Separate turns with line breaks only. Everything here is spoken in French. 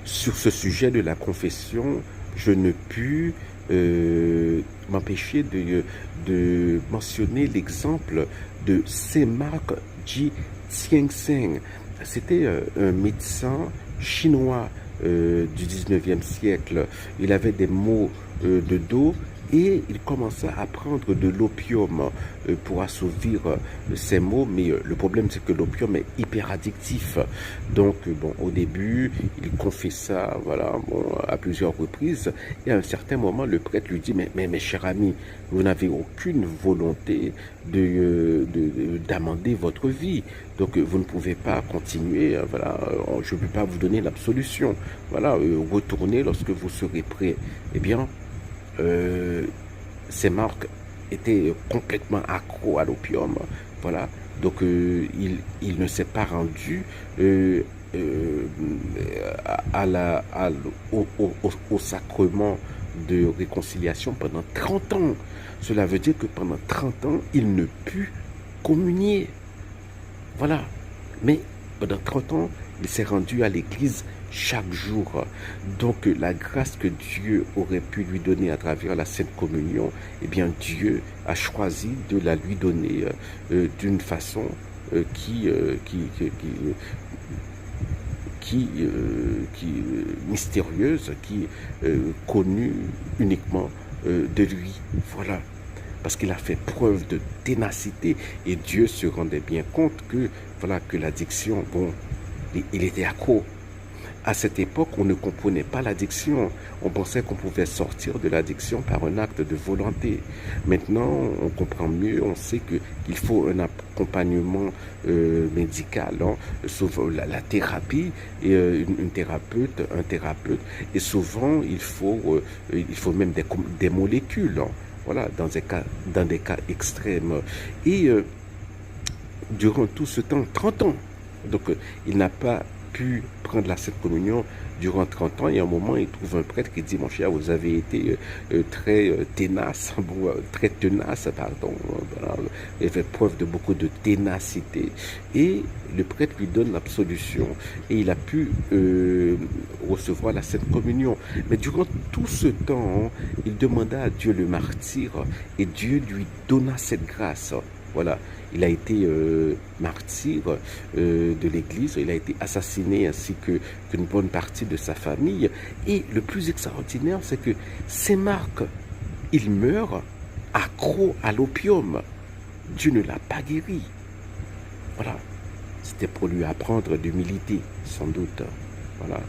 sur ce sujet de la confession, je ne puis m'empêcher de mentionner l'exemple de Saint Marc Ji Xianxing. C'était un médecin chinois du 19e siècle. Il avait des maux de dos et il commença à prendre de l'opium pour assouvir ses maux, mais le problème c'est que l'opium est hyper addictif. Donc bon, au début, il confessa, voilà, bon, à plusieurs reprises, et à un certain moment, le prêtre lui dit, mais cher ami, vous n'avez aucune volonté d'amender votre vie, donc vous ne pouvez pas continuer, voilà, je ne peux pas vous donner l'absolution, voilà, retournez lorsque vous serez prêt. Eh bien, ces marques étaient complètement accro à l'opium, voilà. Donc il ne s'est pas rendu à au sacrement de réconciliation pendant 30 ans. Cela veut dire que pendant 30 ans, il ne put communier. Voilà. Mais pendant 30 ans, il s'est rendu à l'église chaque jour. Donc la grâce que Dieu aurait pu lui donner à travers la Sainte Communion, eh bien Dieu a choisi de la lui donner d'une façon mystérieuse, qui connue uniquement de lui. Voilà. Parce qu'il a fait preuve de ténacité et Dieu se rendait bien compte que, voilà, que l'addiction, bon, il était accro. À cette époque, on ne comprenait pas l'addiction. On pensait qu'on pouvait sortir de l'addiction par un acte de volonté. Maintenant, on comprend mieux, on sait qu'il faut un accompagnement médical, hein, sauf la thérapie, et une thérapeute, un thérapeute, et souvent il faut même des molécules, hein, voilà, dans des cas extrêmes. Et durant tout ce temps, 30 ans, donc il n'a pas pu prendre la Sainte Communion durant 30 ans, et à un moment, il trouve un prêtre qui dit, mon cher, vous avez été très tenace, bon, très tenace, pardon, voilà, il fait preuve de beaucoup de ténacité, et le prêtre lui donne l'absolution, et il a pu recevoir la Sainte Communion. Mais durant tout ce temps, il demanda à Dieu le martyr, et Dieu lui donna cette grâce. Voilà, il a été martyr de l'Église, il a été assassiné ainsi qu'une bonne partie de sa famille. Et le plus extraordinaire, c'est que Saint Marc, il meurt accro à l'opium. Dieu ne l'a pas guéri. Voilà, c'était pour lui apprendre d'humilité, sans doute. Voilà.